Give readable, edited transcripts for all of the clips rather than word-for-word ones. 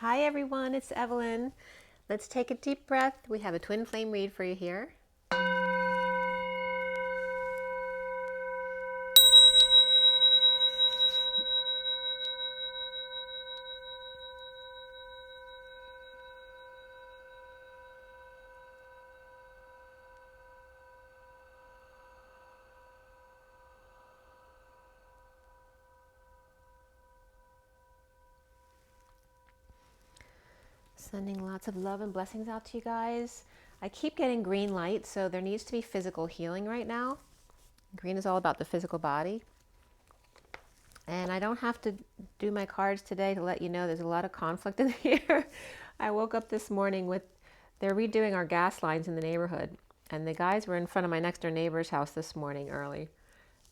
Hi everyone, it's Evelyn. Let's take a deep breath. We have a twin flame read for you here. Sending lots of love and blessings out to you guys. I keep getting green light, so there needs to be physical healing right now. Green is all about the physical body. And I don't have to do my cards today to let you know there's a lot of conflict in here. I woke up this morning with, they're redoing our gas lines in the neighborhood. And the guys were in front of my next door neighbor's house this morning early,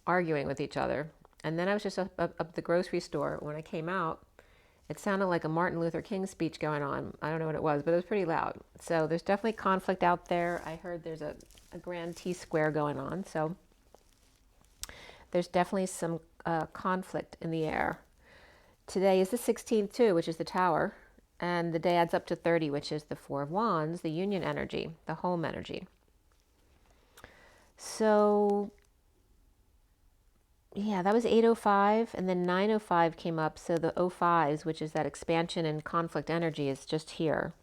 arguing with each other. And then I was just up at the grocery store. When I came out, it sounded like a Martin Luther King speech going on. I don't know what it was, but it was pretty loud. So there's definitely conflict out there. I heard there's a grand T square going on. So there's definitely some conflict in the air. Today is the 16th too, which is the Tower. And the day adds up to 30, which is the Four of Wands, the union energy, the home energy. So yeah, that was 8:05, and then 9:05 came up. So the 05s, which is that expansion and conflict energy, is just here.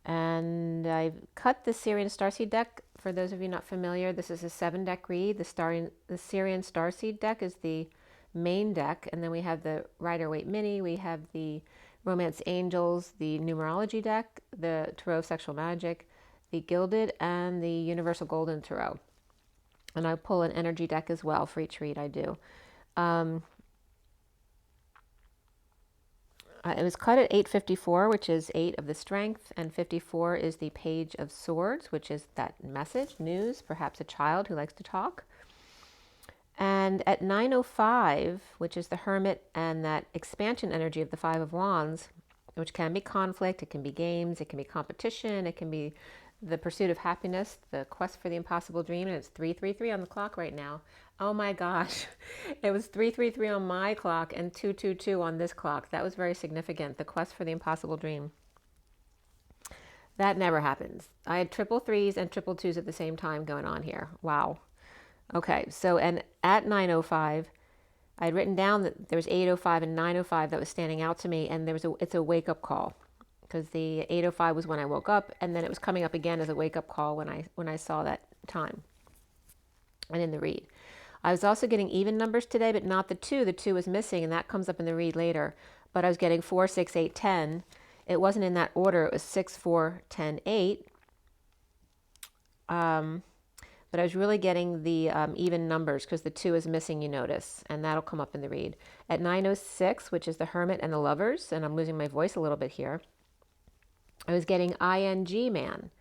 And I've cut the SIRIAN Starseed deck. For those of you not familiar, this is a 7-deck read. The SIRIAN Starseed deck is the main deck, and then we have the Rider-Waite Mini. We have the Romance Angels, the Numerology deck, the Tarot of Sexual Magic, the Gilded, and the Universal Golden Tarot. And I pull an energy deck as well for each read I do. It was cut at 8:54, which is 8 of the strength, and 54 is the Page of Swords, which is that message, news, perhaps a child who likes to talk. And at 9:05, which is the Hermit and that expansion energy of the Five of Wands, which can be conflict, it can be games, it can be competition, it can be the pursuit of happiness, the quest for the impossible dream, and it's 3:33 on the clock right now. Oh my gosh, it was 3:33 on my clock and 2:22 on this clock. That was very significant, the quest for the impossible dream. That never happens. I had triple threes and triple twos at the same time going on here. Wow. Okay, so and at 9:05, I had written down that there was 8:05 and 9:05 that was standing out to me, and it's a wake-up call, because the 8:05 was when I woke up, and then it was coming up again as a wake-up call when I saw that time and in the read. I was also getting even numbers today, but not the 2. The 2 was missing, and that comes up in the read later. But I was getting 4, 6, 8, 10. It wasn't in that order. It was 6, 4, 10, 8. But I was really getting the even numbers because the 2 is missing, you notice, and that'll come up in the read. At 9:06, which is the Hermit and the Lovers, and I'm losing my voice a little bit here, I was getting ING man.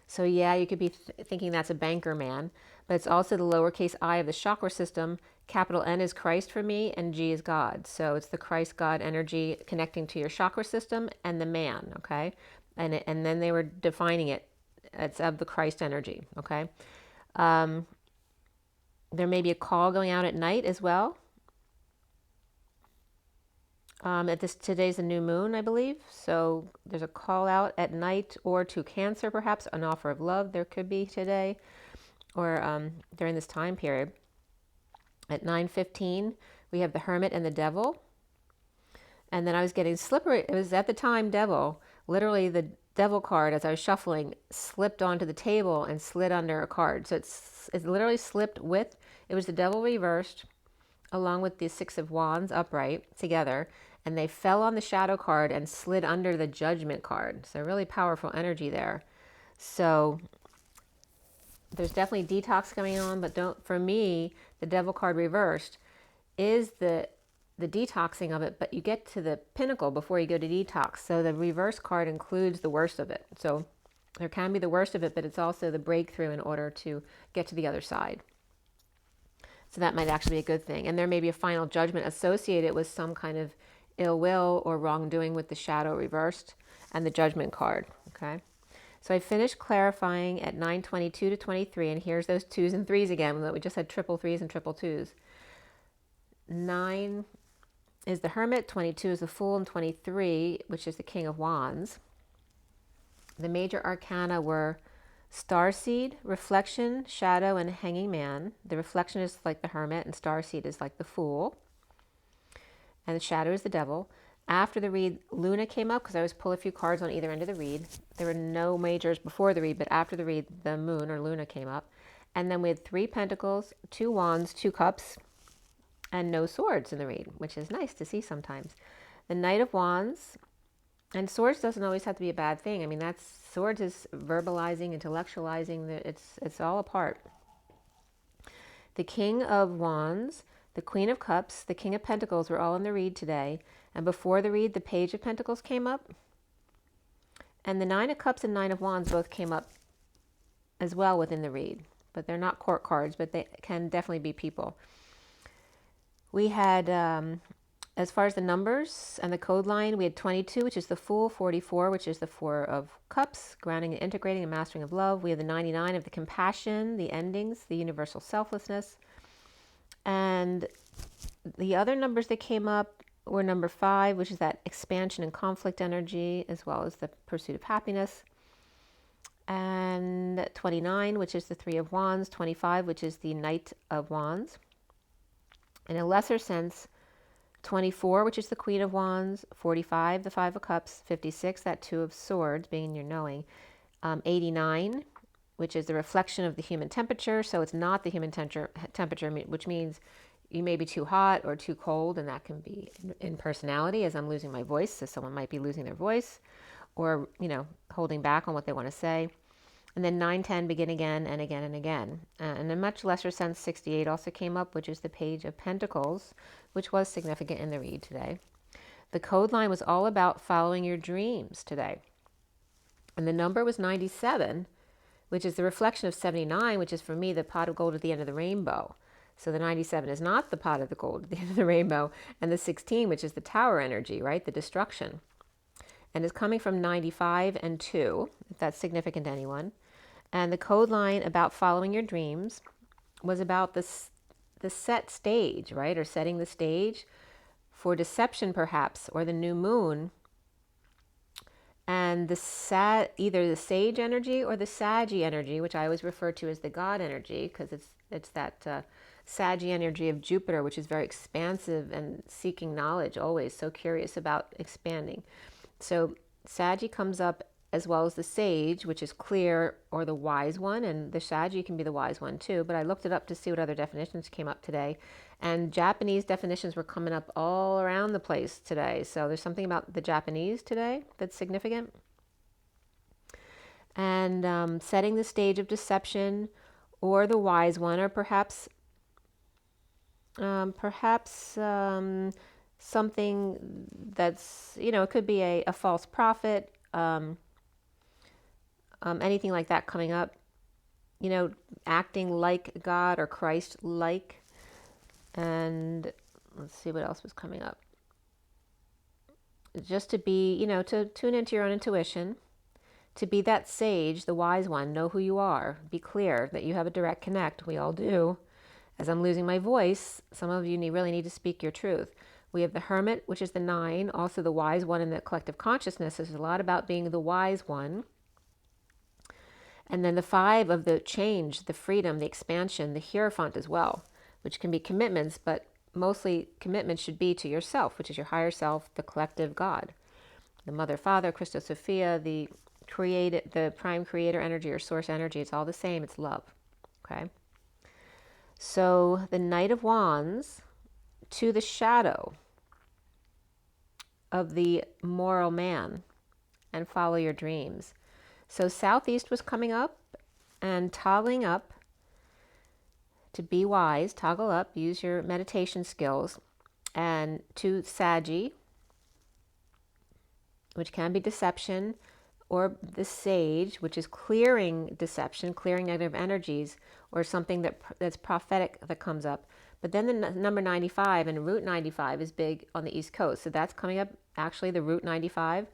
So yeah, you could be thinking that's a banker man, but it's also the lowercase I of the chakra system. Capital N is Christ for me, and G is God. So it's the Christ God energy connecting to your chakra system and the man, okay? And then they were defining it. It's of the Christ energy, okay? There may be a call going out at night as well. Today's a new moon, I believe. So there's a call out at night, or to Cancer, perhaps an offer of love. There could be today, or during this time period. At 9:15, we have the Hermit and the Devil. And then I was getting slippery. It was at the time Devil. Literally, the Devil card, as I was shuffling, slipped onto the table and slid under a card. So it literally slipped with. It was the Devil reversed, along with the Six of Wands upright together, and they fell on the shadow card and slid under the Judgment card. So really powerful energy there. So there's definitely detox going on, but for me, the Devil card reversed is the detoxing of it, but you get to the pinnacle before you go to detox. So the reverse card includes the worst of it. So there can be the worst of it, but it's also the breakthrough in order to get to the other side. So that might actually be a good thing. And there may be a final judgment associated with some kind of ill will or wrongdoing with the shadow reversed and the Judgment card, okay? So I finished clarifying at 9:22 to 23, and here's those 2s and 3s again. We just had triple 3s and triple 2s. is the Hermit, 22 is the Fool, and 23, which is the King of Wands. The major arcana were Starseed, Reflection, Shadow, and Hanging Man. The Reflection is like the Hermit, and Starseed is like the Fool. And the Shadow is the Devil. After the read, Luna came up, because I always pull a few cards on either end of the read. There were no majors before the read, but after the read, the Moon, or Luna, came up. And then we had 3 Pentacles, 2 Wands, 2 Cups, and no Swords in the read, which is nice to see sometimes. The Knight of Wands, and Swords doesn't always have to be a bad thing. I mean, Swords is verbalizing, intellectualizing, it's all a part. The King of Wands, the Queen of Cups, the King of Pentacles were all in the read today. And before the read, the Page of Pentacles came up. And the 9 of Cups and 9 of Wands both came up as well within the read. But they're not court cards, but they can definitely be people. We had, as far as the numbers and the code line, we had 22, which is the Fool, 44, which is the 4 of Cups, grounding and integrating and mastering of love. We have the 99 of the compassion, the endings, the universal selflessness. And the other numbers that came up were number 5, which is that expansion and conflict energy, as well as the pursuit of happiness. And 29, which is the 3 of Wands. 25, which is the Knight of Wands. In a lesser sense, 24, which is the Queen of Wands. 45, the 5 of Cups. 56, that 2 of Swords, being in your knowing. 89, which is the reflection of the human temperature. So it's not the human temperature, which means you may be too hot or too cold, and that can be in personality, as I'm losing my voice. So someone might be losing their voice or, holding back on what they want to say. And then 9, 10, begin again and again and again. In a much lesser sense, 68 also came up, which is the Page of Pentacles, which was significant in the read today. The code line was all about following your dreams today. And the number was 97, which is the reflection of 79, which is for me the pot of gold at the end of the rainbow. So the 97 is not the pot of the gold at the end of the rainbow. And the 16, which is the tower energy, right? The destruction. And it's coming from 95 and 2, if that's significant to anyone. And the code line about following your dreams was about the set stage, right? Or setting the stage for deception, perhaps, or the new moon. And either the sage energy or the saggy energy, which I always refer to as the God energy, because it's that saggy energy of Jupiter, which is very expansive and seeking knowledge, always so curious about expanding. So saggy comes up as well as the sage, which is clear, or the wise one, and the saggy can be the wise one too. But I looked it up to see what other definitions came up today, and Japanese definitions were coming up all around the place today. So there's something about the Japanese today that's significant. And setting the stage of deception, or the wise one, or perhaps something that's, it could be a false prophet, anything like that coming up, acting like God or Christ-like. And let's see what else was coming up. Just to be, to tune into your own intuition, to be that sage, the wise one, know who you are, be clear that you have a direct connect. We all do. As I'm losing my voice, some of you really need to speak your truth. We have the Hermit, which is the 9, also the wise one in the collective consciousness. There's a lot about being the wise one. And then the 5 of the change, the freedom, the expansion, the Hierophant as well, which can be commitments, but mostly commitments should be to yourself, which is your higher self, the collective God. The Mother, Father, Christos Sophia, the prime creator energy or source energy, it's all the same, it's love. Okay? So the Knight of Wands to the shadow of the moral man and follow your dreams. So Southeast was coming up and toggling up to be wise, toggle up, use your meditation skills, and to Saggy, which can be deception, or the Sage, which is clearing deception, clearing negative energies, or something that's prophetic that comes up. But then the number 95 and Route 95 is big on the East Coast. So that's coming up, actually, the Route 95.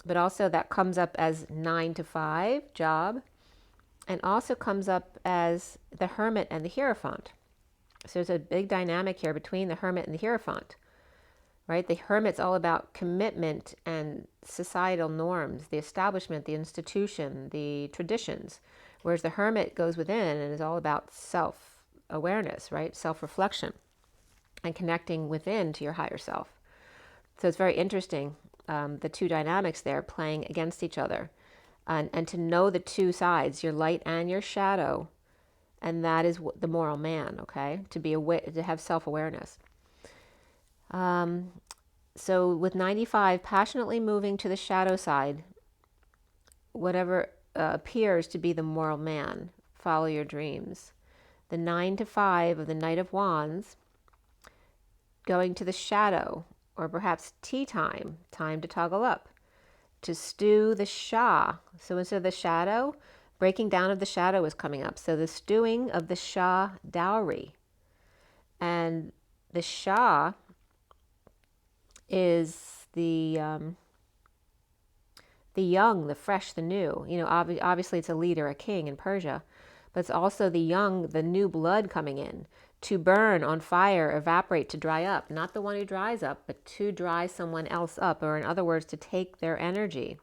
But also that comes up as 9 to 5, job. And also comes up as the Hermit and the Hierophant. So there's a big dynamic here between the Hermit and the Hierophant, right? The hermit's all about commitment and societal norms, the establishment, the institution, the traditions, whereas the hermit goes within and is all about self-awareness, right? Self-reflection and connecting within to your higher self. So it's very interesting, the two dynamics there playing against each other, and to know the two sides, your light and your shadow, and that is the moral man, okay? To be aware, to have self-awareness. So with 95, passionately moving to the shadow side, whatever appears to be the moral man, follow your dreams. The 9 to 5 of the Knight of Wands, going to the shadow, or perhaps tea time, time to toggle up, to stew the Shah. So instead of the shadow, breaking down of the shadow is coming up. So the stewing of the Shah dowry. And the Shah is the young, the fresh, the new. You know, obviously it's a leader, a king in Persia, but it's also the young, the new blood coming in, to burn, on fire, evaporate, to dry up. Not the one who dries up, but to dry someone else up, or in other words, to take their energy.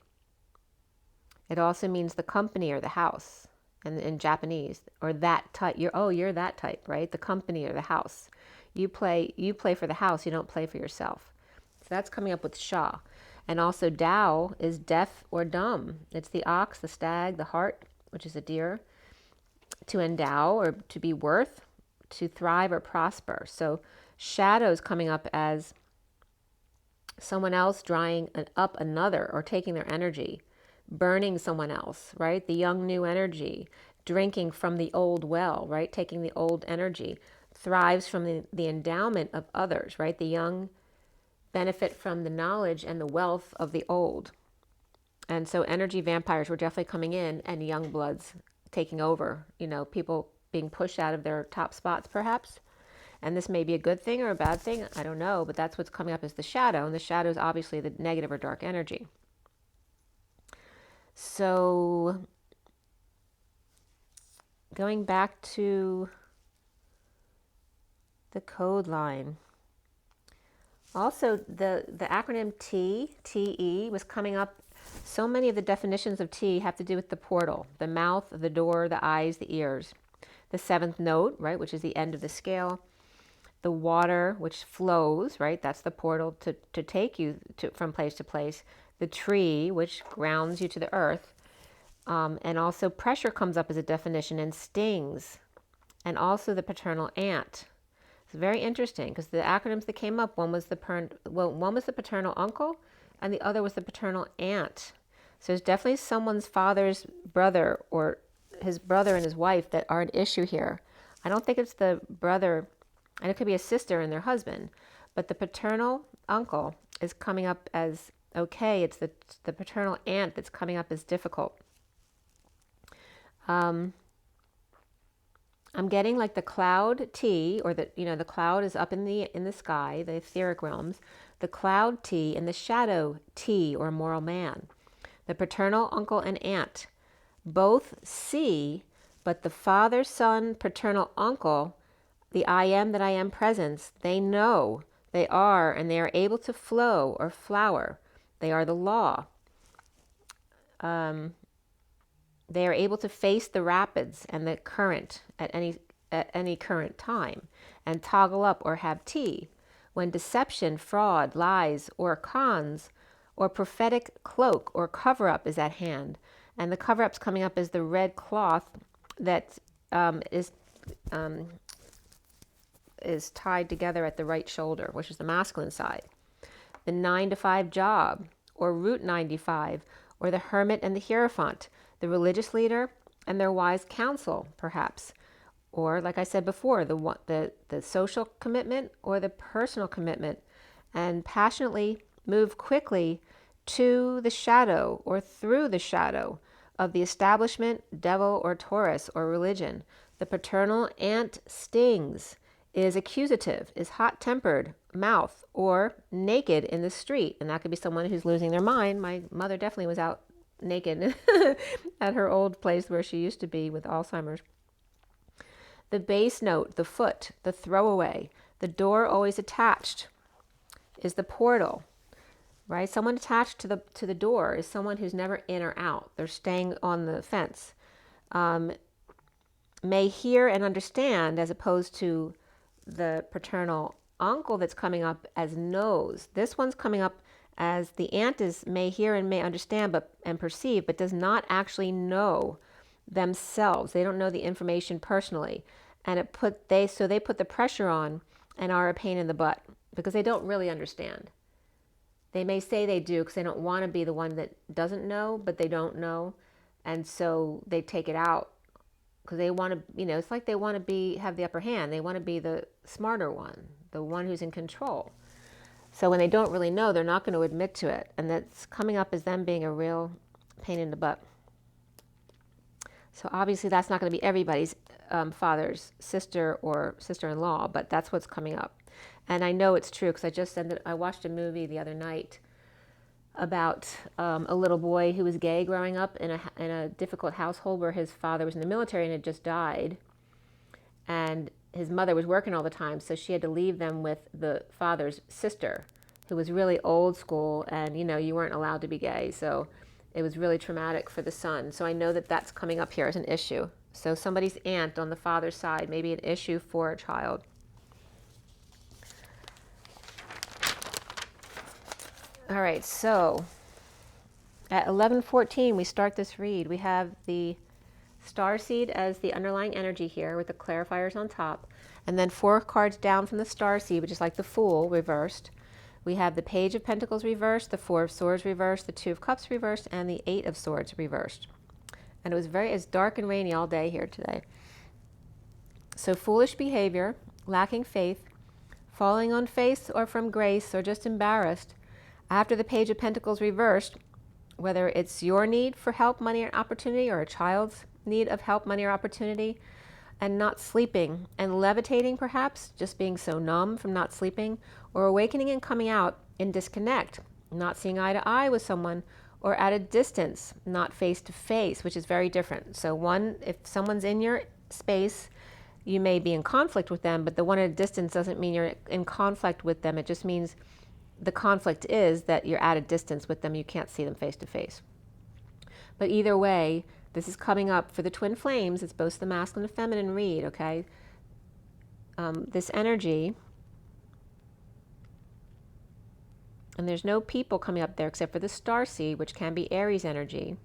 It also means the company or the house, and in Japanese, or that type. You're that type, right? The company or the house. You play for the house. You don't play for yourself. So that's coming up with Shah. And also Tao is deaf or dumb. It's the ox, the stag, the hart, which is a deer. To endow or to be worth, to thrive or prosper. So shadows coming up as someone else drying up another, or taking their energy, burning someone else, right? The young new energy, drinking from the old well, right? Taking the old energy, thrives from the endowment of others, right? The young benefit from the knowledge and the wealth of the old. And so energy vampires were definitely coming in, and young bloods taking over, you know, people being pushed out of their top spots perhaps. And this may be a good thing or a bad thing, I don't know, but that's what's coming up as the shadow, and the shadow is obviously the negative or dark energy. So going back to the code line. Also, the acronym TE was coming up. So many of the definitions of T have to do with the portal, the mouth, the door, the eyes, the ears. The seventh note, right, which is the end of the scale. The water, which flows, right, that's the portal to take you from place to place. The tree, which grounds you to the earth. And also pressure comes up as a definition, and stings. And also the paternal aunt. It's very interesting because the acronyms that came up, one was the paternal uncle, and the other was the paternal aunt. So there's definitely someone's father's brother, or his brother and his wife, that are an issue here. I don't think it's the brother, and it could be a sister and their husband, but the paternal uncle is coming up as okay. It's the paternal aunt that's coming up as difficult. I'm getting like the cloud T, or the cloud is up in the sky, the etheric realms, the cloud T and the shadow T, or moral man. The paternal uncle and aunt both see, but the father, son, paternal uncle, the I am that I am presence, they know, they are, and they are able to flow or flower. They are the law. They are able to face the rapids and the current at any current time, and toggle up or have tea when deception, fraud, lies, or cons, or prophetic cloak or cover-up is at hand. And the cover-up's coming up as the red cloth that is tied together at the right shoulder, which is the masculine side. The 9 to 5 job, or Route 95, or the hermit and the hierophant, the religious leader and their wise counsel, perhaps. Or, like I said before, the social commitment or the personal commitment, and passionately move quickly to the shadow or through the shadow of the establishment, devil, or Taurus, or religion. The paternal aunt stings, is accusative, is hot-tempered, mouth, or naked in the street. And that could be someone who's losing their mind. My mother definitely was out naked at her old place where she used to be with Alzheimer's. The bass note, the foot, the throwaway, the door always attached, is the portal, right? Someone attached to the door is someone who's never in or out. They're staying on the fence. May hear and understand, as opposed to the paternal uncle that's coming up as knows. This one's coming up as the aunt is may hear and may understand and perceive, but does not actually know themselves. They don't know the information personally. And so they put the pressure on and are a pain in the butt because they don't really understand. They may say they do because they don't want to be the one that doesn't know, but they don't know. And so they take it out because they want to, it's like they want to have the upper hand. They want to be the smarter one, the one who's in control. So when they don't really know, they're not going to admit to it. And that's coming up as them being a real pain in the butt. So obviously that's not going to be everybody's father's sister or sister-in-law, but that's what's coming up. And I know it's true because I just said that I watched a movie the other night about a little boy who was gay growing up in a difficult household where his father was in the military and had just died. And his mother was working all the time, so she had to leave them with the father's sister, who was really old school, and you weren't allowed to be gay, so it was really traumatic for the son. So I know that that's coming up here as an issue. So somebody's aunt on the father's side may be an issue for a child. All right, so at 11:14 we start this read. We have the Starseed as the underlying energy here with the clarifiers on top, and then 4 cards down from the Starseed, which is like the Fool reversed. We have the Page of Pentacles reversed, the 4 of Swords reversed, the 2 of Cups reversed, and the 8 of Swords reversed. And it's dark and rainy all day here today. So foolish behavior, lacking faith, falling on face or from grace, or just embarrassed. After the Page of Pentacles reversed, whether it's your need for help, money, or opportunity, or a child's need of help, money, or opportunity, and not sleeping and levitating perhaps, just being so numb from not sleeping, or awakening and coming out in disconnect, not seeing eye to eye with someone, or at a distance, not face to face, which is very different. So if someone's in your space, you may be in conflict with them, but the one at a distance doesn't mean you're in conflict with them. It just means the conflict is that you're at a distance with them. You can't see them face to face. But either way, this is coming up for the twin flames. It's both the masculine and feminine read, okay? This energy, and there's no people coming up there except for the Starseed, which can be Aries energy.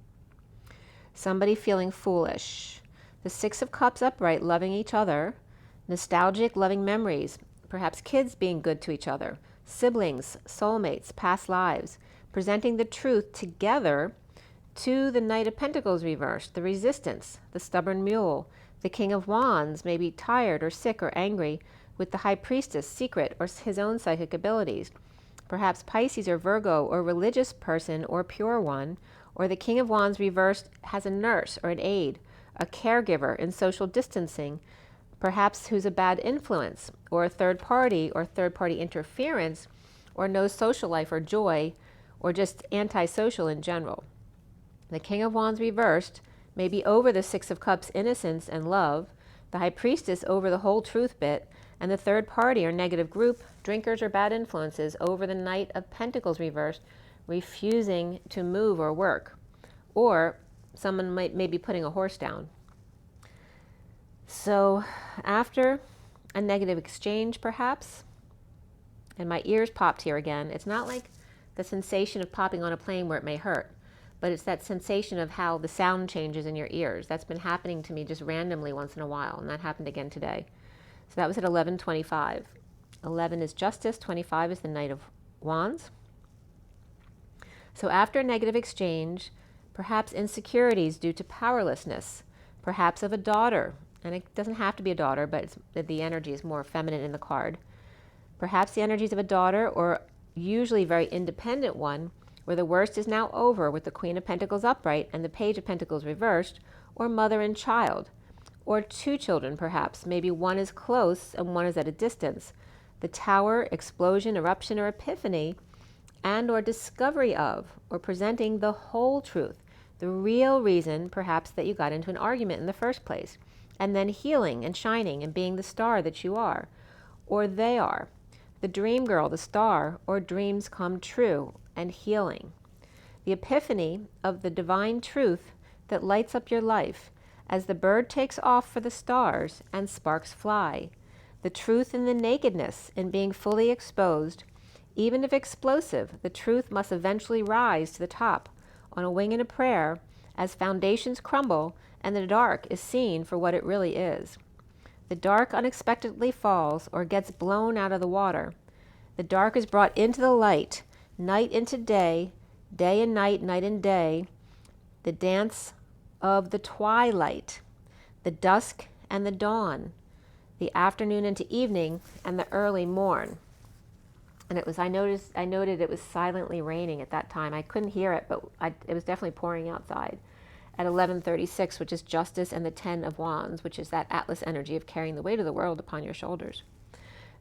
Somebody feeling foolish. The 6 of Cups upright, loving each other. Nostalgic, loving memories. Perhaps kids being good to each other. Siblings, soulmates, past lives. Presenting the truth together to the Knight of Pentacles reversed, the Resistance, the stubborn mule, the King of Wands, maybe tired or sick or angry, with the High Priestess, secret, or his own psychic abilities. Perhaps Pisces or Virgo or religious person or pure one, or the King of Wands reversed has a nurse or an aide, a caregiver in social distancing, perhaps who's a bad influence, or a third party interference, or no social life or joy, or just antisocial in general. The King of Wands reversed may be over the 6 of Cups innocence and love, the High Priestess over the whole truth bit, and the third party or negative group, drinkers or bad influences, over the Knight of Pentacles reversed, refusing to move or work. Or someone may be putting a horse down. So after a negative exchange perhaps, and my ears popped here again, it's not like the sensation of popping on a plane where it may hurt, but it's that sensation of how the sound changes in your ears. That's been happening to me just randomly once in a while, and that happened again today. So that was at 11:25. 11 is Justice, 25 is the Knight of Wands. So after a negative exchange, perhaps insecurities due to powerlessness, perhaps of a daughter, and it doesn't have to be a daughter, but the energy is more feminine in the card. Perhaps the energies of a daughter, or usually very independent one, where the worst is now over with the Queen of Pentacles upright and the Page of Pentacles reversed, or mother and child, or 2 children perhaps. Maybe one is close and one is at a distance. The Tower, explosion, eruption, or epiphany, and or discovery of, or presenting the whole truth, the real reason perhaps that you got into an argument in the first place, and then healing and shining and being the star that you are, or they are. the dream girl, the star, or dreams come true, and healing. The epiphany of the divine truth that lights up your life as the bird takes off for the stars and sparks fly. The truth in the nakedness in being fully exposed. Even if explosive, the truth must eventually rise to the top on a wing and a prayer as foundations crumble and the dark is seen for what it really is. The dark unexpectedly falls or gets blown out of the water. The dark is brought into the light, night into day, day and night, night and day, the dance of the twilight, the dusk and the dawn, the afternoon into evening, and the early morn. And I noted it was silently raining at that time. I couldn't hear it, but it was definitely pouring outside at 11:36, which is justice, and the 10 of wands, which is that atlas energy of carrying the weight of the world upon your shoulders.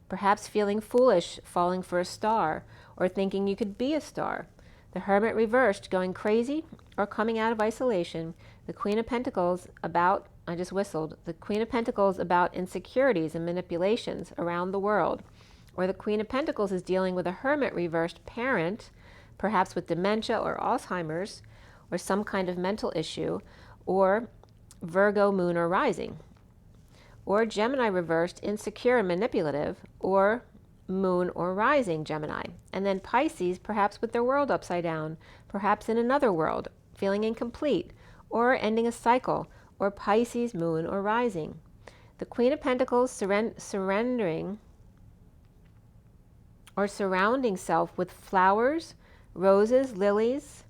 Perhaps feeling foolish, falling for a star, or thinking you could be a star. The hermit reversed, going crazy, or coming out of isolation. The Queen of Pentacles about, I just whistled, the Queen of Pentacles about insecurities and manipulations around the world. Or the Queen of Pentacles is dealing with a hermit reversed parent, perhaps with dementia or Alzheimer's, or some kind of mental issue, or Virgo moon or rising. Or Gemini reversed, insecure and manipulative, or moon or rising Gemini. And then Pisces, perhaps with their world upside down, perhaps in another world, feeling incomplete, or ending a cycle, or Pisces moon or rising. The Queen of Pentacles surrendering or surrounding self with flowers, roses, lilies,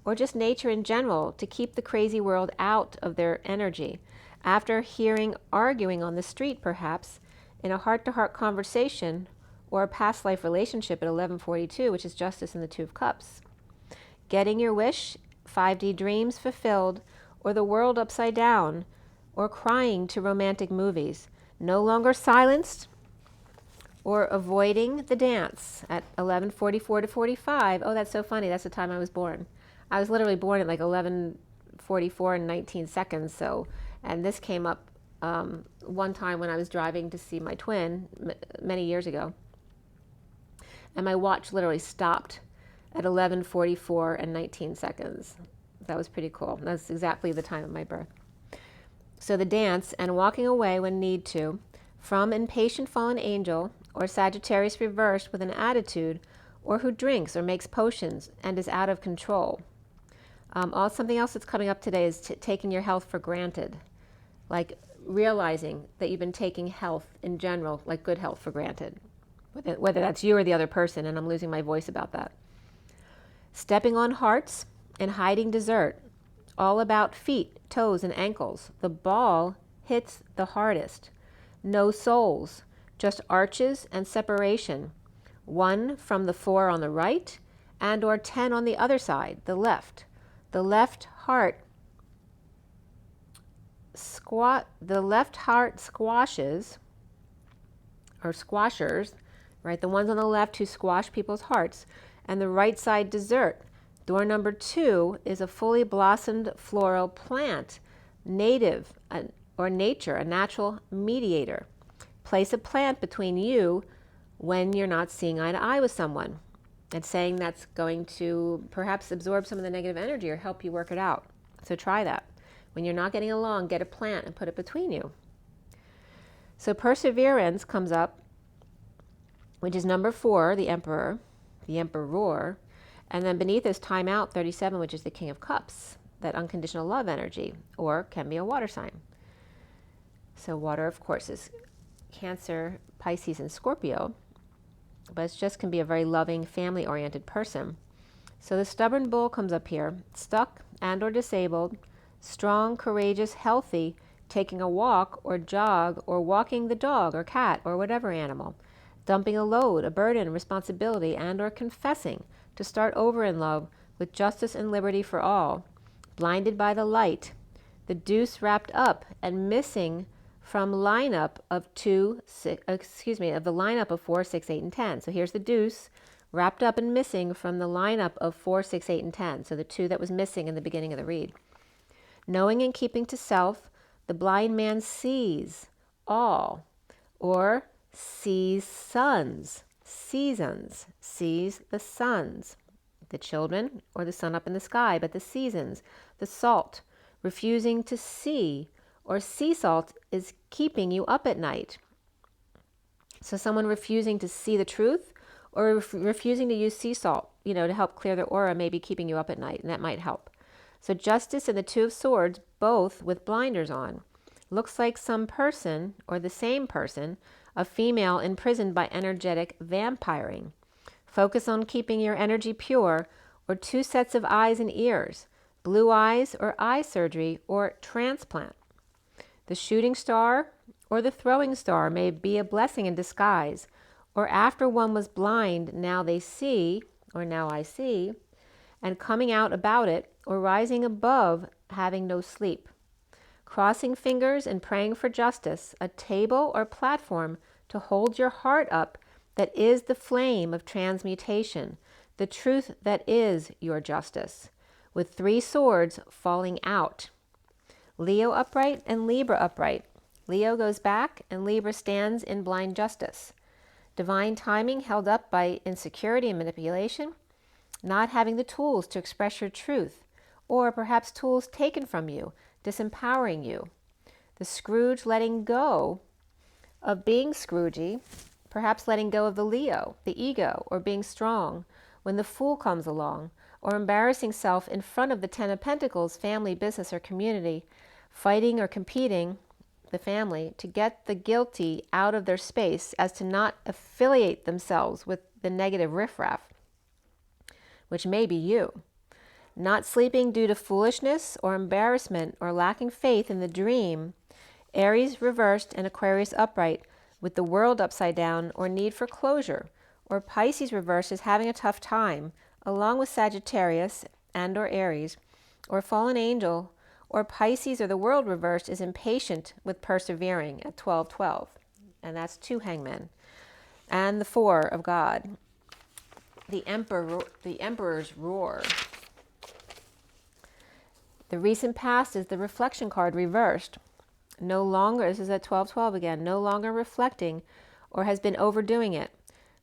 or just nature in general to keep the crazy world out of their energy. After hearing arguing on the street, perhaps, in a heart-to-heart conversation, or a past life relationship at 11:42, which is justice in the 2 of cups. Getting your wish, 5D dreams fulfilled, or the world upside down, or crying to romantic movies. No longer silenced, or avoiding the dance at 11:44 to 45. Oh, that's so funny. That's the time I was born. I was literally born at like 11:44 and 19 seconds. So, and this came up one time when I was driving to see my twin many years ago. And my watch literally stopped at 11:44 and 19 seconds. That was pretty cool. That's exactly the time of my birth. So the dance and walking away when need to from impatient fallen angel, or Sagittarius reversed with an attitude, or who drinks or makes potions and is out of control. Something else that's coming up today is taking your health for granted, like realizing that you've been taking health in general, like good health, for granted, whether that's you or the other person, and I'm losing my voice about that. Stepping on hearts and hiding dessert, all about feet, toes, and ankles. The ball hits the hardest. No souls, just arches and separation. 1 from the 4 on the right, and or 10 on the other side, the left. The left heart squashes, or squashers, right? The ones on the left who squash people's hearts, and the right side dessert. Door number 2 is a fully blossomed floral plant, native or nature, a natural mediator. Place a plant between you when you're not seeing eye to eye with someone. It's saying that's going to perhaps absorb some of the negative energy or help you work it out. So try that. When you're not getting along, get a plant and put it between you. So perseverance comes up, which is number 4, the emperor, the emperor. And then beneath is time out, 37, which is the King of Cups, that unconditional love energy, or can be a water sign. So water, of course, is Cancer, Pisces, and Scorpio, but it just can be a very loving, family-oriented person. So the stubborn bull comes up here, stuck and or disabled, strong, courageous, healthy, taking a walk or jog or walking the dog or cat or whatever animal, dumping a load, a burden, responsibility, and or confessing to start over in love with justice and liberty for all, blinded by the light, the deuce wrapped up and missing from lineup of the lineup of 4, 6, 8, and 10. So here's the deuce wrapped up and missing from the lineup of 4, 6, 8, and 10. So the 2 that was missing in the beginning of the read. Knowing and keeping to self, the blind man sees all, or sees suns. Seasons, sees the suns, the children or the sun up in the sky, but the seasons, the salt, refusing to see, or sea salt is keeping you up at night. So someone refusing to see the truth or refusing to use sea salt, to help clear their aura may be keeping you up at night, and that might help. So Justice and the Two of Swords, both with blinders on. Looks like some person, or the same person, a female imprisoned by energetic vampiring. Focus on keeping your energy pure, or two sets of eyes and ears, blue eyes or eye surgery or transplant. The shooting star or the throwing star may be a blessing in disguise, or after one was blind, now they see, or now I see, and coming out about it, or rising above, having no sleep. Crossing fingers and praying for justice, a table or platform to hold your heart up that is the flame of transmutation, the truth that is your justice, with three swords falling out. Leo upright and Libra upright. Leo goes back and Libra stands in blind justice. Divine timing held up by insecurity and manipulation, not having the tools to express your truth, or perhaps tools taken from you, disempowering you. The Scrooge letting go of being Scroogey, perhaps letting go of the Leo, the ego, or being strong when the Fool comes along, or embarrassing self in front of the Ten of Pentacles, family, business, or community, fighting or competing, the family, to get the guilty out of their space as to not affiliate themselves with the negative riffraff, which may be you. Not sleeping due to foolishness or embarrassment or lacking faith in the dream, Aries reversed and Aquarius upright with the world upside down or need for closure, or Pisces reversed is having a tough time, along with Sagittarius and or Aries, or fallen angel, or Pisces or the world reversed is impatient with persevering at 12-12, and that's two hangmen, and the Four of God. The Emperor's roar. The recent past is the reflection card reversed. No longer, this is at 12-12 again, no longer reflecting or has been overdoing it.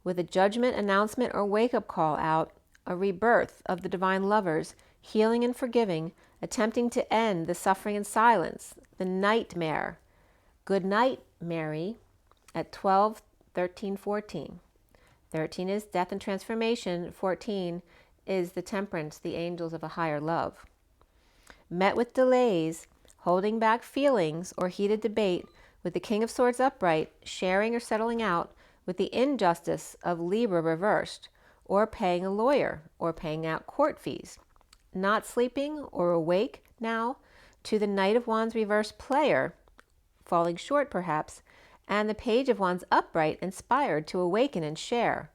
With a judgment, announcement, or wake-up call out, a rebirth of the divine lovers, healing and forgiving, attempting to end the suffering and silence, the nightmare. Good night, Mary, at 12, 13, 14. 13 is death and transformation. 14 is the temperance, the angels of a higher love. Met with delays, holding back feelings or heated debate with the King of Swords upright, sharing or settling out with the injustice of Libra reversed, or paying a lawyer or paying out court fees. Not sleeping or awake now to the Knight of Wands reversed player, falling short perhaps, and the Page of Wands upright, inspired to awaken and share,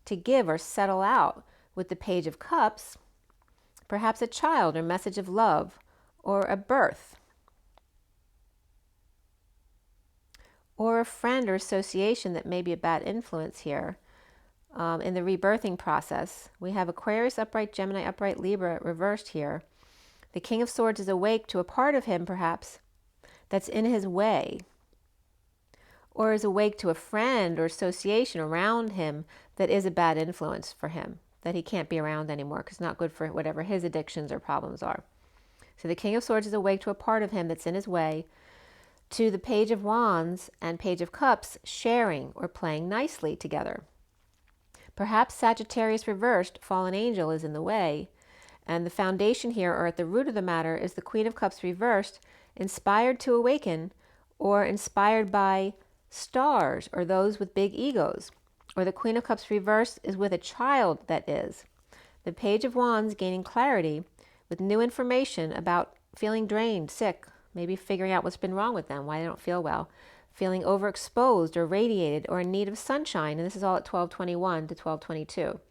to give or settle out with the Page of Cups, perhaps a child or message of love, or a birth, or a friend or association that may be a bad influence here. In the rebirthing process, we have Aquarius upright, Gemini upright, Libra reversed here. The King of Swords is awake to a part of him, perhaps, that's in his way, or is awake to a friend or association around him that is a bad influence for him, that he can't be around anymore because it's not good for whatever his addictions or problems are. So the King of Swords is awake to a part of him that's in his way, to the Page of Wands and Page of Cups sharing or playing nicely together. Perhaps Sagittarius reversed, fallen angel, is in the way, and the foundation here, or at the root of the matter, is the Queen of Cups reversed, inspired to awaken, or inspired by stars, or those with big egos, or the Queen of Cups reversed is with a child that is. The Page of Wands gaining clarity with new information about feeling drained, sick, maybe figuring out what's been wrong with them, why they don't feel well, feeling overexposed or radiated or in need of sunshine. And this is all at 12:21 to 12:22.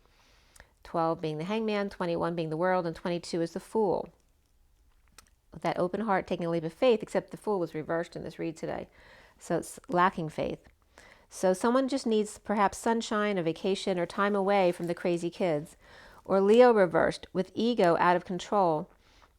12 being the hangman, 21 being the world, and 22 is the fool. With that open heart taking a leap of faith, except the fool was reversed in this read today. So it's lacking faith. So someone just needs perhaps sunshine, a vacation, or time away from the crazy kids. Or Leo reversed with ego out of control.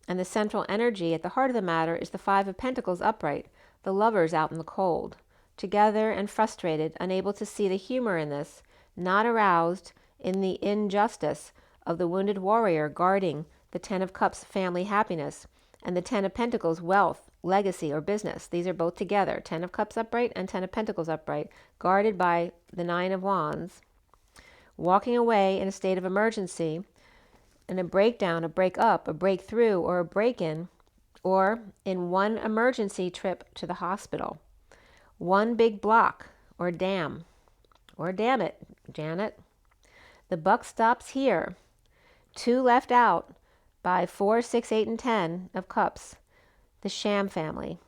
And the central energy at the heart of the matter is the Five of Pentacles upright, the lovers out in the cold, together and frustrated, unable to see the humor in this, not aroused in the injustice of the wounded warrior guarding the Ten of Cups, family happiness, and the Ten of Pentacles, wealth, legacy, or business. These are both together, Ten of Cups upright and Ten of Pentacles upright, guarded by the Nine of Wands, walking away in a state of emergency, in a breakdown, a breakup, a breakthrough, or a break-in, or in one emergency trip to the hospital. One big block, or damn it, Janet. The buck stops here. 2 left out by 4, 6, 8, and 10 of Cups, the sham family,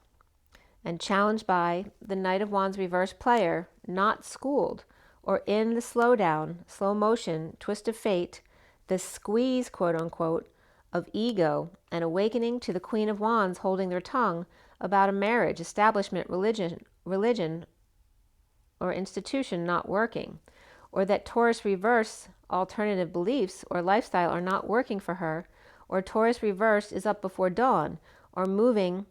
and challenged by the Knight of Wands reverse player, not schooled, or in the slowdown, slow motion, twist of fate, the squeeze, quote unquote, of ego, and awakening to the Queen of Wands holding their tongue about a marriage, establishment, religion, or institution not working, or that Taurus reverse alternative beliefs or lifestyle are not working for her, or Taurus reverse is up before dawn, or moving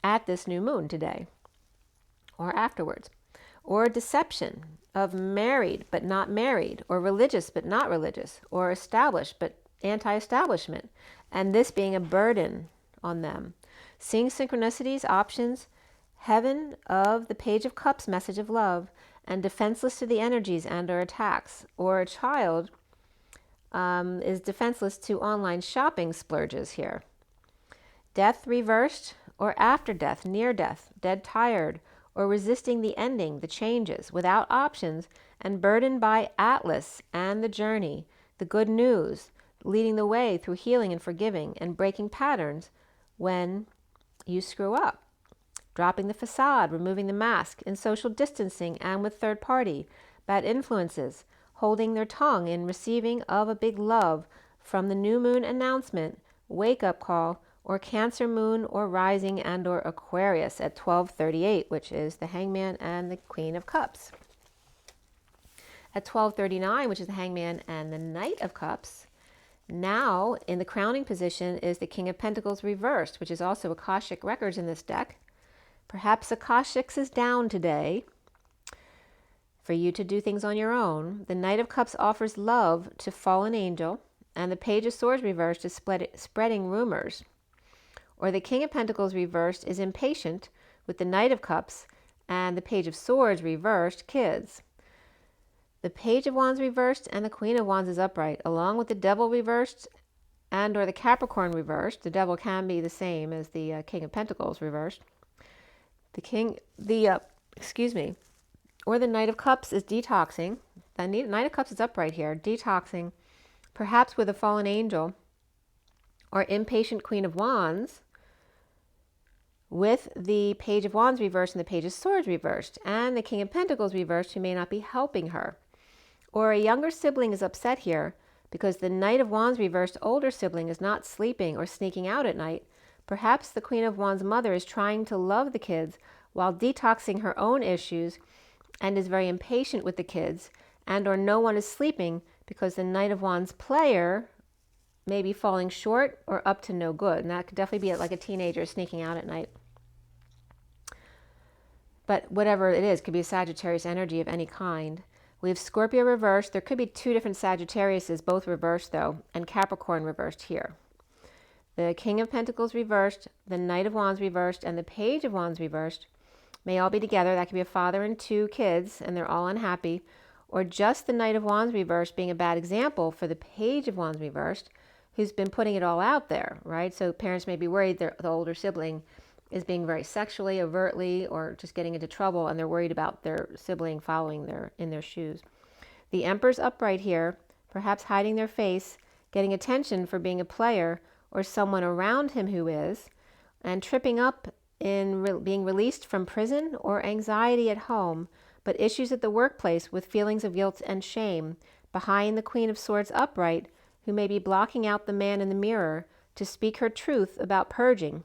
at this new moon today, or afterwards, or deception of married but not married, or religious but not religious, or established but anti-establishment, and this being a burden on them. Seeing synchronicities, options, heaven of the Page of Cups, message of love, and defenseless to the energies and or attacks, or a child is defenseless to online shopping splurges here. Death reversed, or after death, near death, dead tired, or resisting the ending, the changes, without options, and burdened by Atlas and the journey, the good news, leading the way through healing and forgiving, and breaking patterns when you screw up. Dropping the facade, removing the mask, in social distancing and with third party, bad influences, holding their tongue in receiving of a big love from the new moon announcement, wake up call, or Cancer moon or rising and or Aquarius at 12:38, which is the Hangman and the Queen of Cups. At 12:39, which is the Hangman and the Knight of Cups, now in the crowning position is the King of Pentacles reversed, which is also Akashic Records in this deck. Perhaps Akashics is down today for you to do things on your own. The Knight of Cups offers love to fallen angel, and the Page of Swords reversed is spreading rumors. Or the King of Pentacles reversed is impatient with the Knight of Cups, and the Page of Swords reversed, kids. The Page of Wands reversed and the Queen of Wands is upright, along with the Devil reversed and or the Capricorn reversed. The Devil can be the same as the King of Pentacles reversed. Or the Knight of Cups is detoxing. The Knight of Cups is upright here, detoxing, perhaps with a fallen angel, or impatient Queen of Wands, with the Page of Wands reversed and the Page of Swords reversed, and the King of Pentacles reversed, who may not be helping her. Or a younger sibling is upset here because the Knight of Wands reversed older sibling is not sleeping or sneaking out at night. Perhaps the Queen of Wands mother is trying to love the kids while detoxing her own issues and is very impatient with the kids, and or no one is sleeping because the Knight of Wands player may be falling short or up to no good. And that could definitely be like a teenager sneaking out at night. But whatever it is, could be a Sagittarius energy of any kind. We have Scorpio reversed. There could be 2 different Sagittariuses, both reversed though, and Capricorn reversed here. The King of Pentacles reversed, the Knight of Wands reversed, and the Page of Wands reversed may all be together. That could be a father and 2 kids, and they're all unhappy. Or just the Knight of Wands reversed being a bad example for the Page of Wands reversed, who's been putting it all out there, right? So parents may be worried the older sibling is being very sexually, overtly, or just getting into trouble, and they're worried about their sibling following in their shoes. The Emperor's upright here, perhaps hiding their face, getting attention for being a player, or someone around him who is, and tripping up in being released from prison or anxiety at home, but issues at the workplace with feelings of guilt and shame, behind the Queen of Swords upright, who may be blocking out the man in the mirror to speak her truth about purging,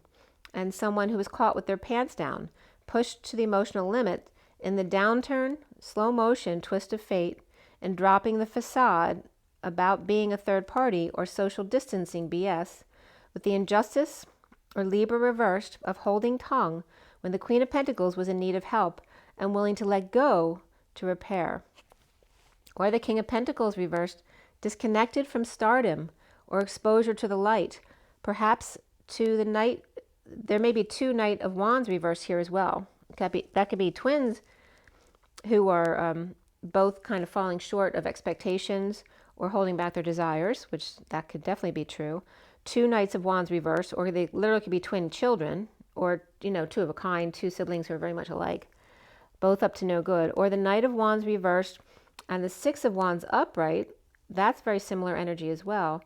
and someone who is caught with their pants down, pushed to the emotional limit in the downturn, slow motion, twist of fate, and dropping the facade about being a third party or social distancing BS, with the injustice or Libra reversed of holding tongue when the Queen of Pentacles was in need of help and willing to let go to repair. Or the King of Pentacles reversed, disconnected from stardom or exposure to the light. Perhaps to the Knight, there may be 2 Knight of Wands reversed here as well. That could be twins who are both kind of falling short of expectations or holding back their desires, which that could definitely be true. 2 Knights of Wands reversed, or they literally could be twin children, or, 2 of a kind, 2 siblings who are very much alike, both up to no good. Or the Knight of Wands reversed and the 6 of Wands upright, that's very similar energy as well,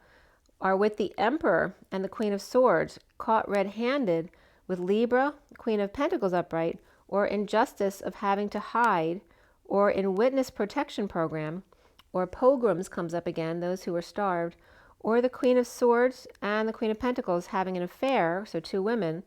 are with the Emperor and the Queen of Swords, caught red-handed with Libra, Queen of Pentacles upright, or injustice of having to hide, or in witness protection program, or pilgrims comes up again, those who are starved, or the Queen of Swords and the Queen of Pentacles having an affair, so 2 women,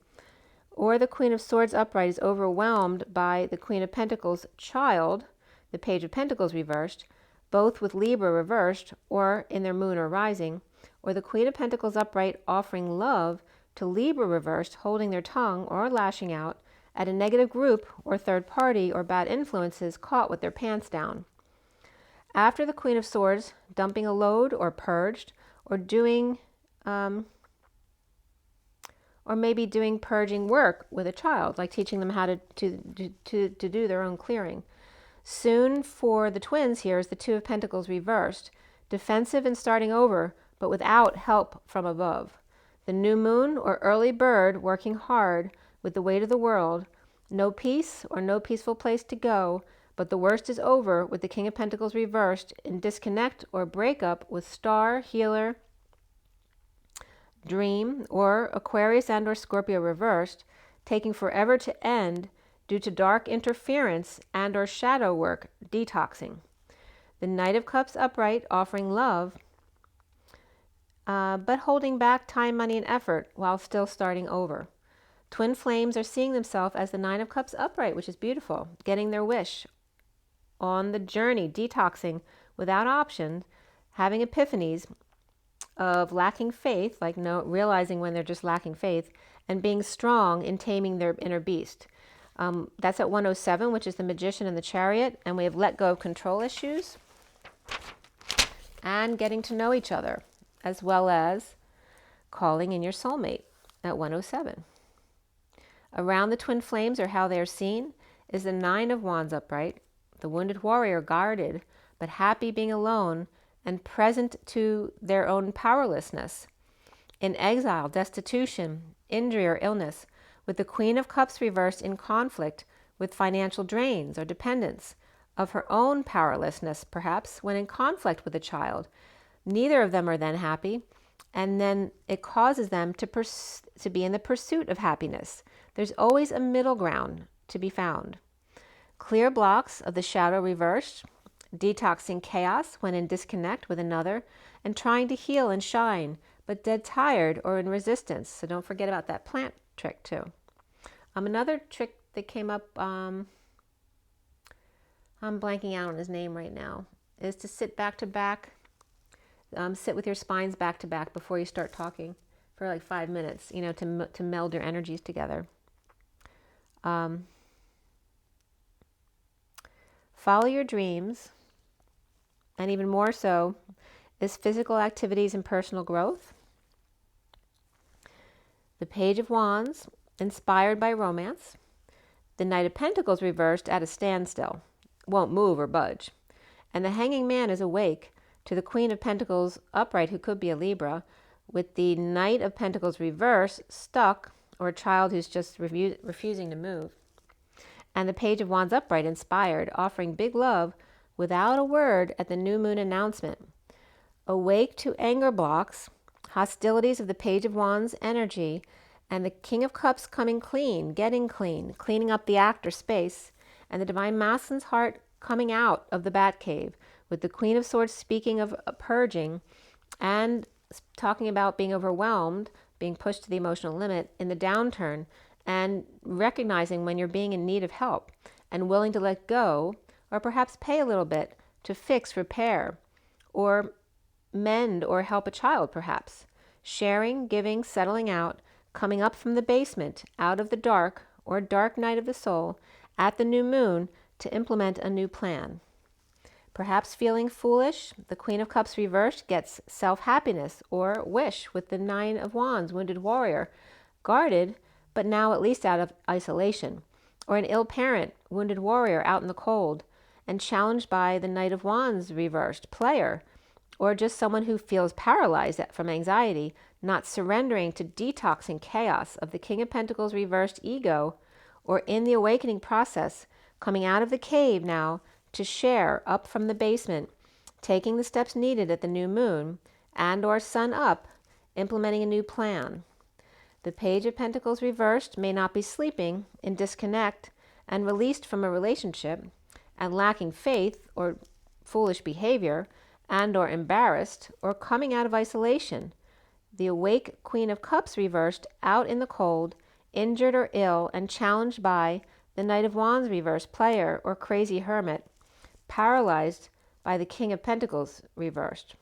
or the Queen of Swords upright is overwhelmed by the Queen of Pentacles child, the Page of Pentacles reversed, both with Libra reversed, or in their moon or rising, or the Queen of Pentacles upright offering love to Libra reversed, holding their tongue or lashing out at a negative group or third party or bad influences caught with their pants down. After the Queen of Swords, dumping a load or purged, or doing, or maybe doing purging work with a child, like teaching them how to do their own clearing. Soon for the twins here is the 2 of Pentacles reversed, defensive and starting over, but without help from above. The new moon or early bird working hard with the weight of the world, no peace or no peaceful place to go, but the worst is over with the King of Pentacles reversed in disconnect or breakup with Star, Healer, Dream, or Aquarius and or Scorpio reversed, taking forever to end due to dark interference and or shadow work, detoxing. The Knight of Cups upright offering love, but holding back time, money, and effort while still starting over. Twin flames are seeing themselves as the 9 of Cups upright, which is beautiful, getting their wish, on the journey, detoxing without options, having epiphanies of lacking faith, like realizing when they're just lacking faith, and being strong in taming their inner beast. That's at 107, which is the Magician and the Chariot, and we have let go of control issues and getting to know each other, as well as calling in your soulmate at 107. Around the twin flames, or how they are seen, is the 9 of Wands upright, the wounded warrior guarded, but happy being alone and present to their own powerlessness. In exile, destitution, injury, or illness, with the Queen of Cups reversed in conflict with financial drains or dependence of her own powerlessness, perhaps, when in conflict with a child. Neither of them are then happy, and then it causes them to be in the pursuit of happiness. There's always a middle ground to be found. Clear blocks of the shadow reversed, detoxing chaos when in disconnect with another, and trying to heal and shine, but dead tired or in resistance. So don't forget about that plant trick too. Another trick that came up, I'm blanking out on his name right now, is to sit back to back, sit with your spines back to back before you start talking for like 5 minutes, to meld your energies together. Follow your dreams, and even more so is physical activities and personal growth. The Page of Wands, inspired by romance. The Knight of Pentacles reversed at a standstill, won't move or budge. And the Hanging Man is awake to the Queen of Pentacles upright, who could be a Libra, with the Knight of Pentacles reversed, stuck, or a child who's just refusing to move. And the Page of Wands upright, inspired, offering big love without a word at the new moon announcement. Awake to anger blocks, hostilities of the Page of Wands energy, and the King of Cups coming clean, getting clean, cleaning up the act or space, and the Divine Masculine's heart coming out of the Batcave, with the Queen of Swords speaking of purging and talking about being overwhelmed, being pushed to the emotional limit in the downturn, and recognizing when you're being in need of help and willing to let go, or perhaps pay a little bit to fix, repair, or mend or help a child perhaps. Sharing, giving, settling out, coming up from the basement, out of the dark or dark night of the soul at the new moon to implement a new plan. Perhaps feeling foolish, the Queen of Cups reversed gets self-happiness or wish with the Nine of Wands, wounded warrior, guarded, but now at least out of isolation. Or an ill parent, wounded warrior out in the cold, and challenged by the Knight of Wands reversed, player. Or just someone who feels paralyzed from anxiety, not surrendering to detoxing chaos of the King of Pentacles reversed ego, or in the awakening process, coming out of the cave now to share up from the basement, taking the steps needed at the new moon, and or sun up, implementing a new plan. The Page of Pentacles reversed may not be sleeping in disconnect and released from a relationship and lacking faith or foolish behavior and or embarrassed or coming out of isolation. The awake Queen of Cups reversed out in the cold, injured or ill and challenged by the Knight of Wands reversed, player or crazy hermit, paralyzed by the King of Pentacles reversed.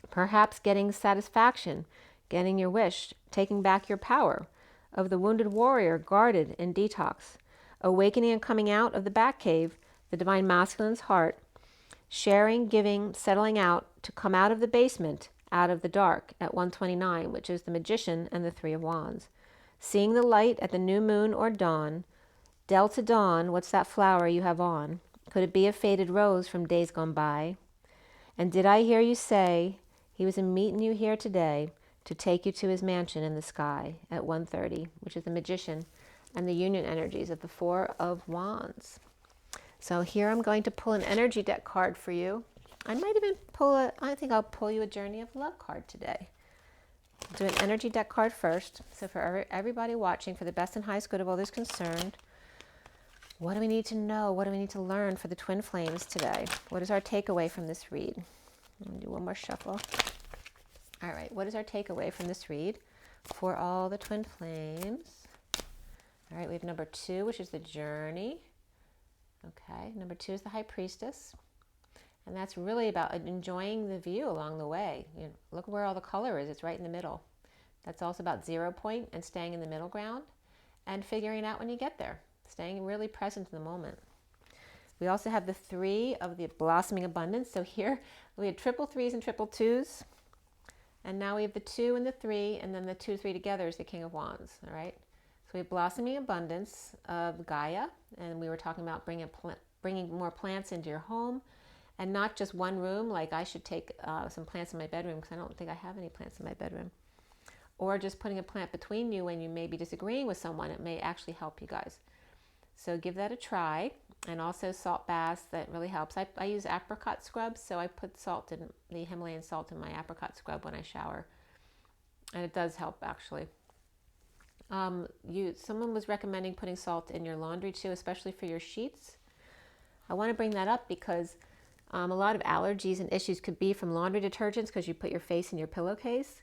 Perhaps getting satisfaction, getting your wish, taking back your power, of the wounded warrior guarded in detox, awakening and coming out of the Batcave, the divine masculine's heart, sharing, giving, settling out to come out of the basement, out of the dark at 129, which is the Magician and the Three of Wands. Seeing the light at the new moon or dawn, Delta Dawn, what's that flower you have on? Could it be a faded rose from days gone by? And did I hear you say he was meeting you here today to take you to his mansion in the sky at 1:30, which is the Magician and the union energies of the Four of Wands. So here I'm going to pull an energy deck card for you. I might even I think I'll pull you a Journey of Love card today. Do an energy deck card first. So for everybody watching, for the best and highest good of others concerned, what do we need to know? What do we need to learn for the twin flames today? What is our takeaway from this read? Let me do one more shuffle. All right, what is our takeaway from this read for all the twin flames? All right, we have number 2, which is the journey. Okay, number 2 is the High Priestess. And that's really about enjoying the view along the way. You know, look where all the color is. It's right in the middle. That's also about 0 point and staying in the middle ground and figuring it out when you get there. Staying really present in the moment. We also have the 3 of the blossoming abundance. So here we had triple 3s and triple 2s. And now we have the 2 and the 3, and then the 2, 3 together is the King of Wands. All right. So we have blossoming abundance of Gaia. And we were talking about bringing more plants into your home. And not just one room, like I should take some plants in my bedroom because I don't think I have any plants in my bedroom. Or just putting a plant between you when you may be disagreeing with someone. It may actually help you guys. So give that a try. And also salt baths, that really helps. I use apricot scrubs, so I put salt in, the Himalayan salt in my apricot scrub when I shower. And it does help, actually. Someone was recommending putting salt in your laundry too, especially for your sheets. I want to bring that up because a lot of allergies and issues could be from laundry detergents because you put your face in your pillowcase.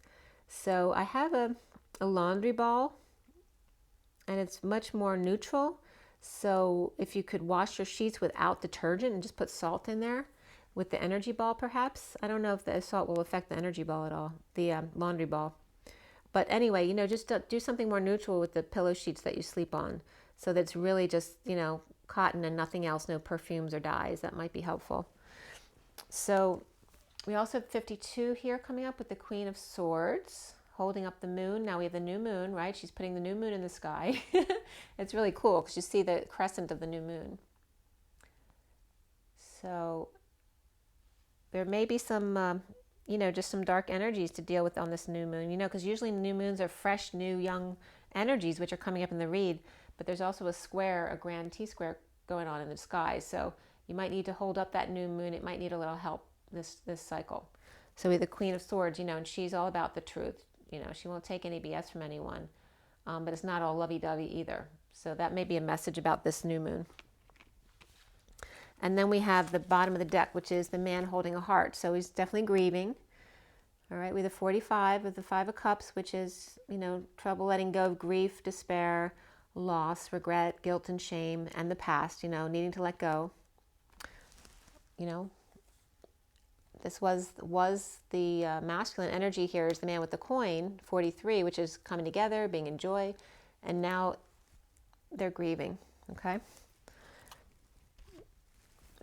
So I have a laundry ball, and it's much more neutral. So if you could wash your sheets without detergent and just put salt in there with the energy ball, perhaps. I don't know if the salt will affect the energy ball at all, the laundry ball. But anyway, just do something more neutral with the pillow sheets that you sleep on. So that's really just, cotton and nothing else, no perfumes or dyes. That might be helpful. So we also have 52 here coming up with the Queen of Swords holding up the moon. Now we have the new moon, right? She's putting the new moon in the sky. It's really cool because you see the crescent of the new moon. So there may be some, just some dark energies to deal with on this new moon, because usually new moons are fresh, new, young energies which are coming up in the read. But there's also a grand T-square going on in the sky. So you might need to hold up that new moon. It might need a little help this cycle. So we have the Queen of Swords, and she's all about the truth. She won't take any BS from anyone, but it's not all lovey-dovey either. So that may be a message about this new moon. And then we have the bottom of the deck, which is the man holding a heart. So he's definitely grieving. All right, we have the 45 with the 5 of Cups, which is, trouble letting go of grief, despair, loss, regret, guilt and shame, and the past, needing to let go. This was the masculine energy. Here is the man with the coin, 43, which is coming together, being in joy, and now they're grieving, okay?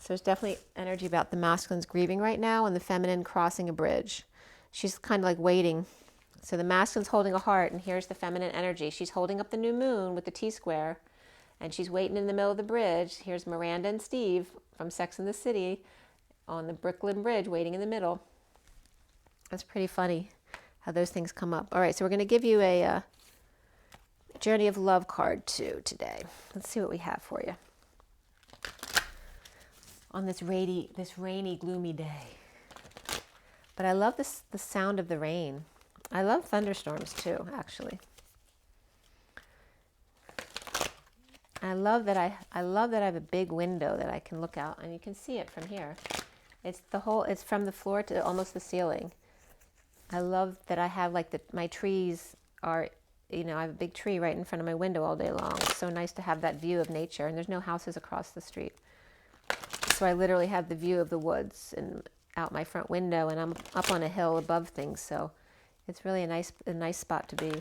So there's definitely energy about the masculine's grieving right now and the feminine crossing a bridge. She's kind of like waiting. So the masculine's holding a heart, and here's the feminine energy. She's holding up the new moon with the T-square, and she's waiting in the middle of the bridge. Here's Miranda and Steve from Sex and the City on the Brooklyn Bridge waiting in the middle. That's pretty funny how those things come up. All right, so we're going to give you a Journey of Love card too today. Let's see what we have for you on this rainy, gloomy day. But I love the sound of the rain. I love thunderstorms too, actually. I love that I have a big window that I can look out, and you can see it from here. It's from the floor to almost the ceiling. I love that I have my trees are, I have a big tree right in front of my window all day long. It's so nice to have that view of nature, and there's no houses across the street. So I literally have the view of the woods and out my front window, and I'm up on a hill above things, so it's really a nice spot to be. All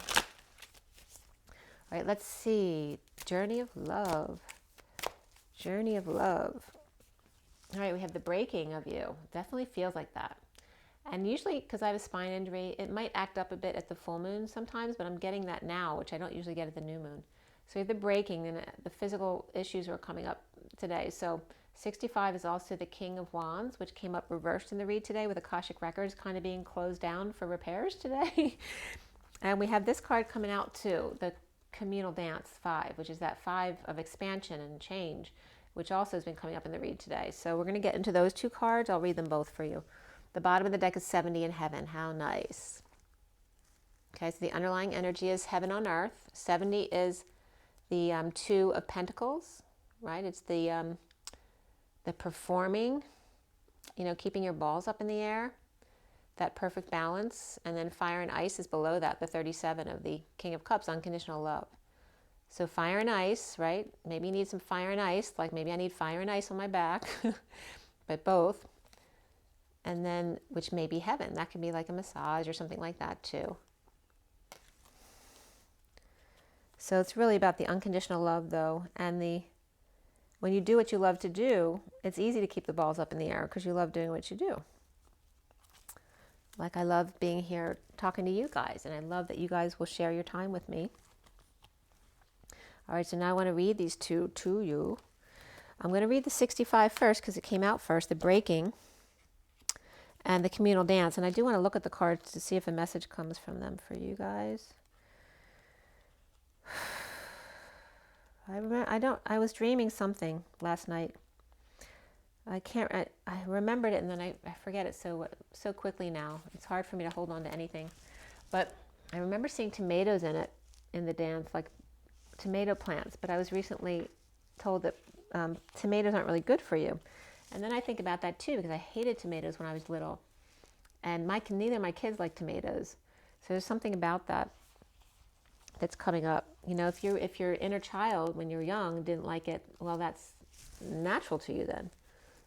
right, let's see. Journey of Love. Journey of Love. All right, we have the breaking of you. Definitely feels like that. And usually, because I have a spine injury, it might act up a bit at the full moon sometimes, but I'm getting that now, which I don't usually get at the new moon. So we have the breaking, and the physical issues are coming up today. So 65 is also the King of Wands, which came up reversed in the read today with Akashic Records kind of being closed down for repairs today. And we have this card coming out too, the Communal Dance 5, which is that 5 of expansion and change, which also has been coming up in the read today. So we're going to get into those two cards. I'll read them both for you. The bottom of the deck is 70 in heaven. How nice. Okay, so the underlying energy is heaven on earth. 70 is the 2 of Pentacles, right? It's the performing, keeping your balls up in the air, that perfect balance. And then fire and ice is below that, the 37 of the King of Cups, unconditional love. So fire and ice, right? Maybe you need some fire and ice, like maybe I need fire and ice on my back, but both. And then, which may be heaven. That could be like a massage or something like that too. So it's really about the unconditional love though, and when you do what you love to do, it's easy to keep the balls up in the air because you love doing what you do. Like I love being here talking to you guys, and I love that you guys will share your time with me. All right, so now I want to read these two to you. I'm going to read the 65 first because it came out first, the breaking and the communal dance. And I do want to look at the cards to see if a message comes from them for you guys. I was dreaming something last night. I remembered it, and then I forget it so quickly now. It's hard for me to hold on to anything. But I remember seeing tomatoes in the dance, like tomato plants. But I was recently told that tomatoes aren't really good for you. And then I think about that too, because I hated tomatoes when I was little. And neither of my kids like tomatoes. So there's something about that that's coming up. If your inner child when you're young didn't like it, well, that's natural to you then.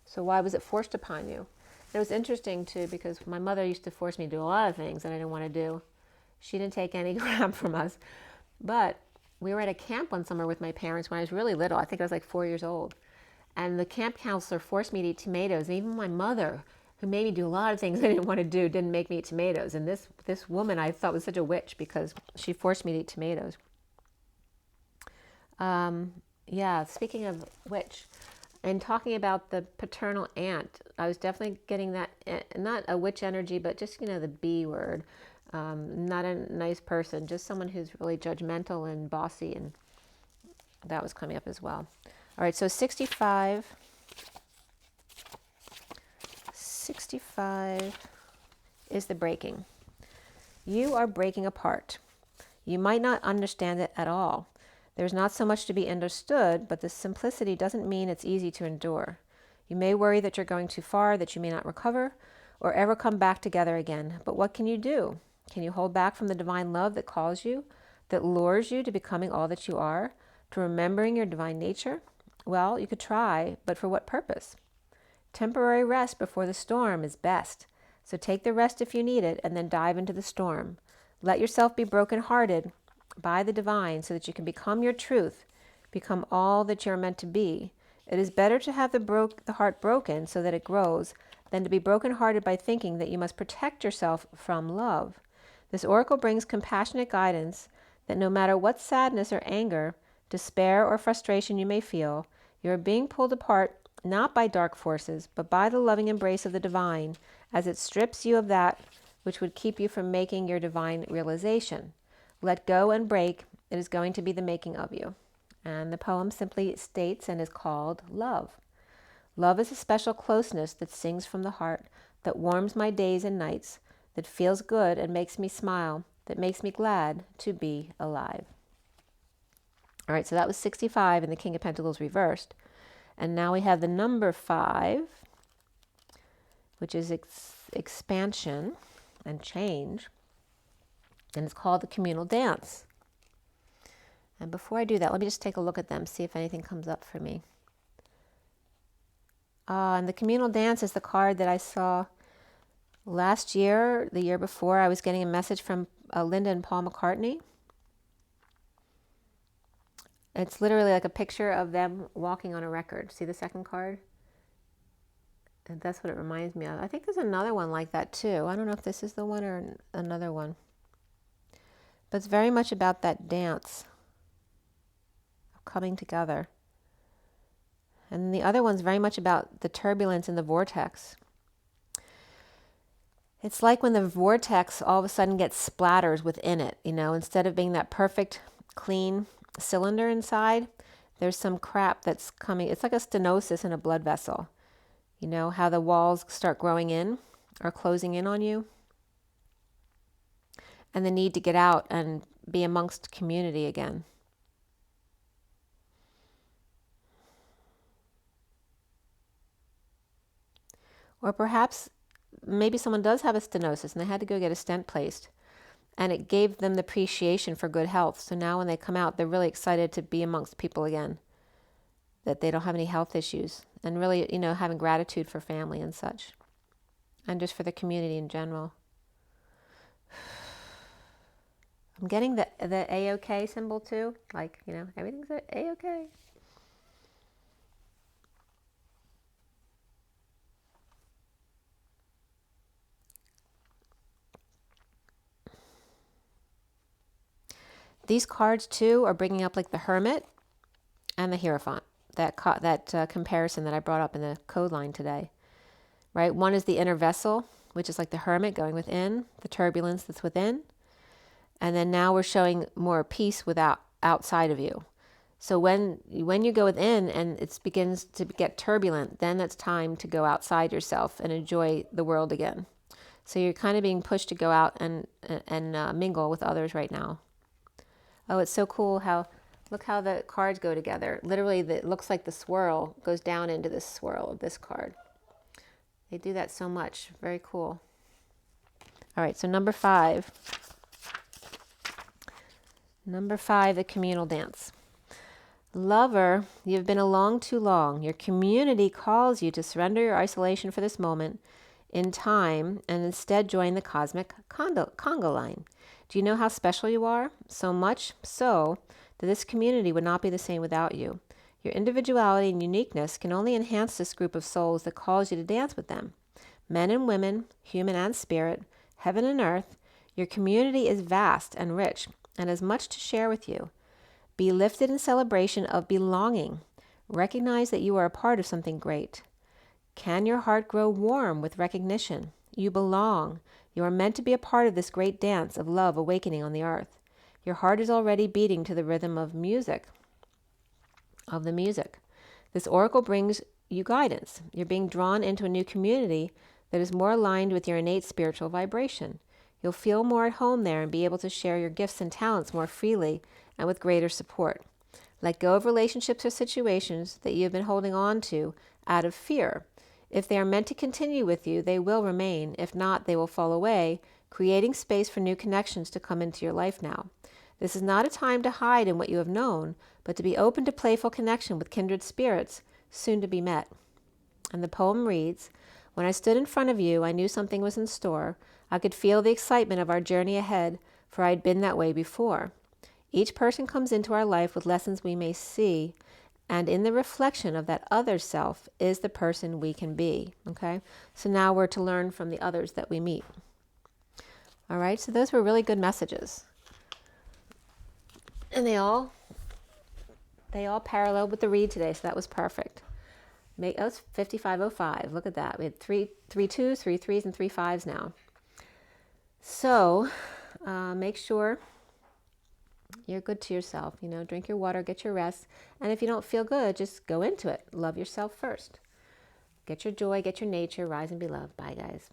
So why was it forced upon you? It was interesting too, because my mother used to force me to do a lot of things that I didn't want to do. She didn't take any crap from us. But we were at a camp one summer with my parents when I was really little. I think I was like 4 years old. And the camp counselor forced me to eat tomatoes. And even my mother, who made me do a lot of things I didn't want to do, didn't make me eat tomatoes. And this woman I thought was such a witch because she forced me to eat tomatoes. Yeah, speaking of which, and talking about the paternal aunt, I was definitely getting that, not a witch energy, but just, the B word. Not a nice person, just someone who's really judgmental and bossy, and that was coming up as well. All right, so 65 is the breaking. You are breaking apart. You might not understand it at all. There's not so much to be understood, but the simplicity doesn't mean it's easy to endure. You may worry that you're going too far, that you may not recover, or ever come back together again. But what can you do? Can you hold back from the divine love that calls you, that lures you to becoming all that you are, to remembering your divine nature? Well, you could try, but for what purpose? Temporary rest before the storm is best. So take the rest if you need it, and then dive into the storm. Let yourself be brokenhearted by the divine so that you can become your truth, become all that you're meant to be. It is better to have the heart broken so that it grows than to be brokenhearted by thinking that you must protect yourself from love. This oracle brings compassionate guidance that no matter what sadness or anger, despair or frustration you may feel, you are being pulled apart not by dark forces, but by the loving embrace of the divine, as it strips you of that which would keep you from making your divine realization. Let go and break. It is going to be the making of you. And the poem simply states and is called Love. Love is a special closeness that sings from the heart, that warms my days and nights, that feels good and makes me smile, that makes me glad to be alive. All right, so that was 65 and the King of Pentacles reversed. And now we have the number 5, which is expansion and change. And it's called the communal dance. And before I do that, let me just take a look at them, see if anything comes up for me. And the communal dance is the card that I saw last year, the year before. I was getting a message from Linda and Paul McCartney. It's literally like a picture of them walking on a record. See the second card? And that's what it reminds me of. I think there's another one like that too. I don't know if this is the one or another one. But it's very much about that dance of coming together. And the other one's very much about the turbulence in the vortex. It's like when the vortex all of a sudden gets splatters within it, you know, instead of being that perfect, clean cylinder inside, there's some crap that's coming. It's like a stenosis in a blood vessel. You know, how the walls start growing in or closing in on you. And the need to get out and be amongst community again. Or perhaps maybe someone does have a stenosis and they had to go get a stent placed. And it gave them the appreciation for good health. So now when they come out, they're really excited to be amongst people again. That they don't have any health issues. And really, you know, having gratitude for family and such. And just for the community in general. I'm getting the A-OK symbol too. Like, you know, everything's A-OK. These cards too are bringing up like the Hermit and the Hierophant. That comparison that I brought up in the code line today. Right? One is the inner vessel, which is like the Hermit going within, the turbulence that's within. And then now we're showing more peace without outside of you. So when you go within and it begins to get turbulent, then it's time to go outside yourself and enjoy the world again. So you're kind of being pushed to go out and mingle with others right now. Oh, it's so cool how, look how the cards go together. Literally, it looks like the swirl goes down into this swirl of this card. They do that so much. Very cool. All right, so number 5. Number 5, the communal dance. Lover, you've been alone too long. Your community calls you to surrender your isolation for this moment in time and instead join the cosmic Congo line. Do you know how special you are? So much so that this community would not be the same without you. Your individuality and uniqueness can only enhance this group of souls that calls you to dance with them. Men and women, human and spirit, heaven and earth, your community is vast and rich and has much to share with you. Be lifted in celebration of belonging. Recognize that you are a part of something great. Can your heart grow warm with recognition? You belong. You are meant to be a part of this great dance of love awakening on the earth. Your heart is already beating to the rhythm of music. This oracle brings you guidance. You're being drawn into a new community that is more aligned with your innate spiritual vibration. You'll feel more at home there and be able to share your gifts and talents more freely and with greater support. Let go of relationships or situations that you've been holding on to out of fear. If they are meant to continue with you, they will remain. If not, they will fall away, creating space for new connections to come into your life now. This is not a time to hide in what you have known, but to be open to playful connection with kindred spirits, soon to be met. And the poem reads, when I stood in front of you, I knew something was in store. I could feel the excitement of our journey ahead, for I had been that way before. Each person comes into our life with lessons we may see And in the reflection of that other self is the person we can be. Okay? So now we're to learn from the others that we meet. All right? So those were really good messages. And they all paralleled with the read today, so that was perfect. Oh, it's 5505. Look at that. We had three twos, 3 3s, and 3 5s now. So make sure you're good to yourself. You know, drink your water, get your rest. And if you don't feel good, just go into it. Love yourself first. Get your joy, get your nature, rise and be loved. Bye, guys.